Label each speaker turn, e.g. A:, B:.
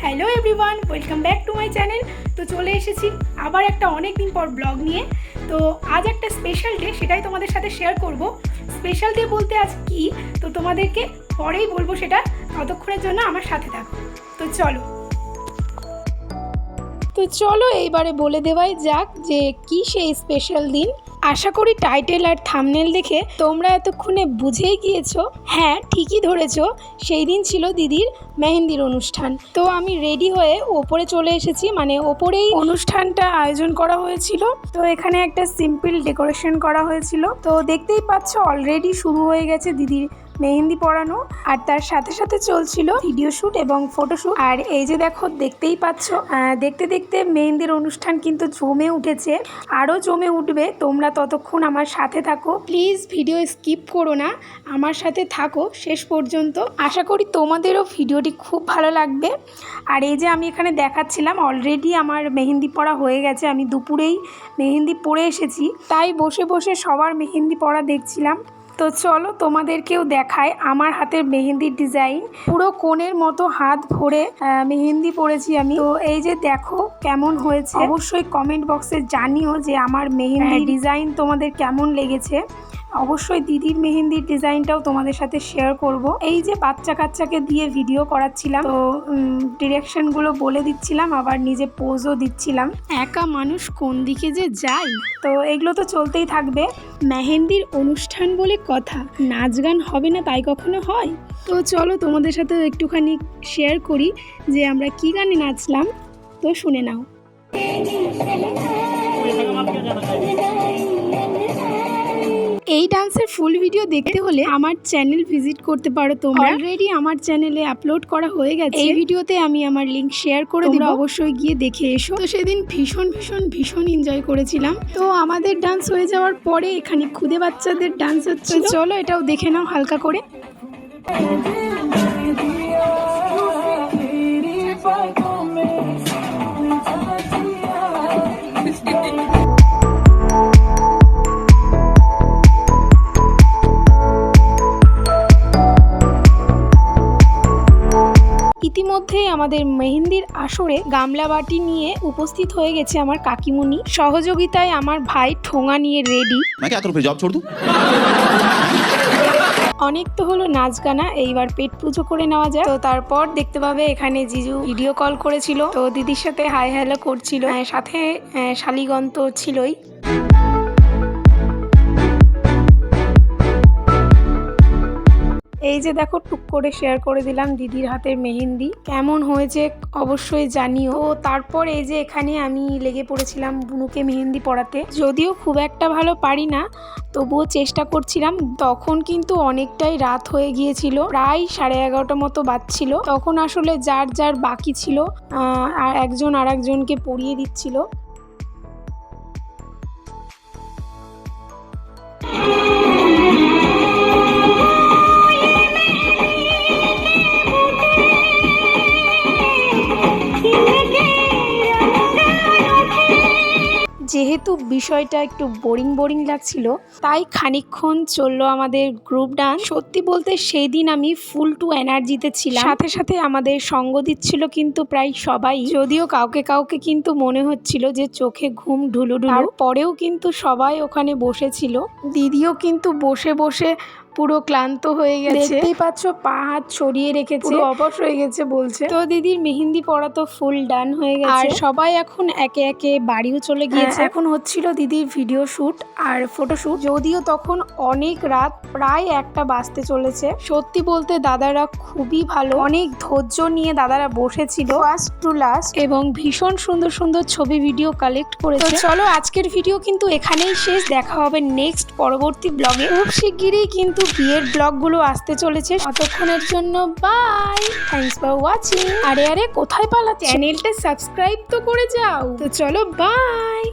A: Hello everyone, welcome back to my channel. তো চলে এসেছি আবার একটা অনেক দিন পর ব্লগ নিয়ে। তো আজ একটা স্পেশাল ডে, সেটাই তোমাদের সাথে শেয়ার করব। স্পেশাল ডে বলতে আজ কি, তো তোমাদেরকে পরেই বলবো সেটা। ততক্ষণের জন্য আমার সাথে থাকো। তো চলো এইবারে বলে দেওয়াই যাক যে কি সেই স্পেশাল দিন। আশা করি টাইটেল আর থাম্বনেল দেখে তোমরা এতক্ষণে বুঝেই গিয়েছো। হ্যাঁ, ঠিকই ধরেছো, সেই দিন ছিল দিদির মেহেন্দির অনুষ্ঠান। তো আমি রেডি হয়ে ওপরে চলে এসেছি, মানে ওপরেই অনুষ্ঠানটা আয়োজন করা হয়েছিল। তো এখানে একটা সিম্পল ডেকোরেশন করা হয়েছিল। তো দেখতেই পাচ্ছ অলরেডি শুরু হয়ে গেছে দিদির মেহেন্দি পরানো, আর তার সাথে সাথে চলছিল ভিডিও শ্যুট এবং ফটোশ্যুট। আর এই যে দেখো, দেখতেই পাচ্ছ দেখতে দেখতে মেহেন্দির অনুষ্ঠান কিন্তু জমে উঠেছে, আরও জমে উঠবে। তোমরা ততক্ষণ আমার সাথে থাকো, প্লিজ ভিডিও স্কিপ করো না, আমার সাথে থাকো শেষ পর্যন্ত। আশা করি তোমাদেরও ভিডিওটি খুব ভালো লাগবে। আর এই যে আমি এখানে দেখাচ্ছিলাম, অলরেডি আমার মেহেন্দি পরা হয়ে গেছে। আমি দুপুরেই মেহেন্দি পরে এসেছি, তাই বসে বসে সবার মেহেন্দি পরা দেখছিলাম। তো চলো তোমাদেরকেও দেখায় আমার হাতের মেহেন্দির ডিজাইন। পুরো কোণের মতো হাত ভরে মেহেন্দি পরেছি আমি। তো এই যে দেখো কেমন হয়েছে, অবশ্যই কমেন্ট বক্সে জানিও যে আমার মেহেন্দির ডিজাইন তোমাদের কেমন লেগেছে। অবশ্যই দিদির মেহেন্দির ডিজাইনটাও তোমাদের সাথে শেয়ার করব। এই যে বাচ্চা কাচ্চাকে দিয়ে ভিডিও করাচ্ছিলাম, তো ডিরেকশনগুলো বলে দিচ্ছিলাম, আবার নিজে পোজও দিচ্ছিলাম। একা মানুষ কোন দিকে যে যাই, তো এগুলো তো চলতেই থাকবে। মেহেন্দির অনুষ্ঠান বলে কথা, নাচ গান হবে না তাই কখনো হয়? তো চলো তোমাদের সাথে একটুখানি শেয়ার করি যে আমরা কি গানে নাচলাম, তো শুনে নাও। এই ডান্সের ফুল ভিডিও দেখতে হলে আমার চ্যানেল ভিজিট করতে পারো তোমরা। অলরেডি আমার চ্যানেলে আপলোড করা হয়ে গেছে। এই ভিডিওতে আমি আমার লিংক শেয়ার করে দেব, অবশ্যই গিয়ে দেখে এসো। তো সেদিন ভীষণ এনজয় করেছিলাম। তো আমাদের ডান্স হয়ে যাওয়ার পরে এখানে খুদে বাচ্চাদের ডান্স হচ্ছে, চলো এটাও দেখে নাও হালকা করে। ইতিমধ্যেই আমাদের মেহেন্দির আসরে গামলা বাটি নিয়ে উপস্থিত হয়ে গেছে আমার কাকিমুনি। সহযোগিতায় আমার ভাই ঠোঙা নিয়ে রেডি। অনেক তো হলো নাচ গানা, এইবার পেট পুজো করে নেওয়া যায়। তো তারপর দেখতে পাবে এখানে জিজু ভিডিও কল করেছিল, তো দিদির সাথে হাই হ্যালো করছিল, সাথে শালিগণ তো ছিলই। এই যে দেখো, টুক করে শেয়ার করে দিলাম দিদির হাতের মেহেন্দি, কেমন হয়েছে অবশ্যই জানিও। তারপর এই যে এখানে আমি লেগে পড়েছিলাম বুনুকে মেহেন্দি পরাতে। যদিও খুব একটা ভালো পারি না, তবুও চেষ্টা করছিলাম। তখন কিন্তু অনেকটাই রাত হয়ে গিয়েছিল, প্রায় 11:30 মতো বাজছিল। তখন আসলে যার যার বাকি ছিল আর একজন আর একজনকে পরিয়ে দিচ্ছিল। যেহেতু বিষয়টা একটু বোরিং লাগছিল, তাই খানিকক্ষণ চললো আমাদের গ্রুপ ডান্স। সত্যি বলতে সেই দিন আমি ফুল টু এনার্জিতে ছিলাম, সাথে সাথে আমাদের সঙ্গ দিচ্ছিল কিন্তু প্রায় সবাই। যদিও কাউকে কিন্তু মনে হচ্ছিল যে চোখে ঘুম ঢুলুঢুলু, তারপরেও কিন্তু সবাই ওখানে বসেছিল। দিদিও কিন্তু বসে বসে পুরো ক্লান্ত হয়ে গেছে, দেখতেই পাচ্ছ পা হাত ছড়িয়ে রেখেছে, অবশ হয়ে গেছে বলছে। তো দিদির মেহেন্দি পরা তো ফুল ডান হয়ে গেছে, আর সবাই এখন একে একে বাড়িও চলে গিয়েছে। এখন হচ্ছিল দিদির ভিডিও শুট আর ফটোশুট। যদিও তখন অনেক রাত, প্রায় 1টা বাজতে চলেছে। সত্যি বলতে দাদারা খুবই ভালো, অনেক ধৈর্য নিয়ে দাদারা বসেছিল ফার্স্ট টু লাস্ট, এবং ভীষণ সুন্দর ছবি ভিডিও কালেক্ট করেছে। চলো আজকের ভিডিও কিন্তু এখানেই শেষ, দেখা হবে নেক্সট পরবর্তী ব্লগে। খুব শিগগিরই কিন্তু বিয়ের ব্লগগুলো আসতে চলেছে। ততক্ষণের জন্য বাই, থ্যাঙ্কস ফর ওয়াচিং। আরে কোথায় পালা, চ্যানেলটা সাবস্ক্রাইব তো করে যাও। তো চলো বাই।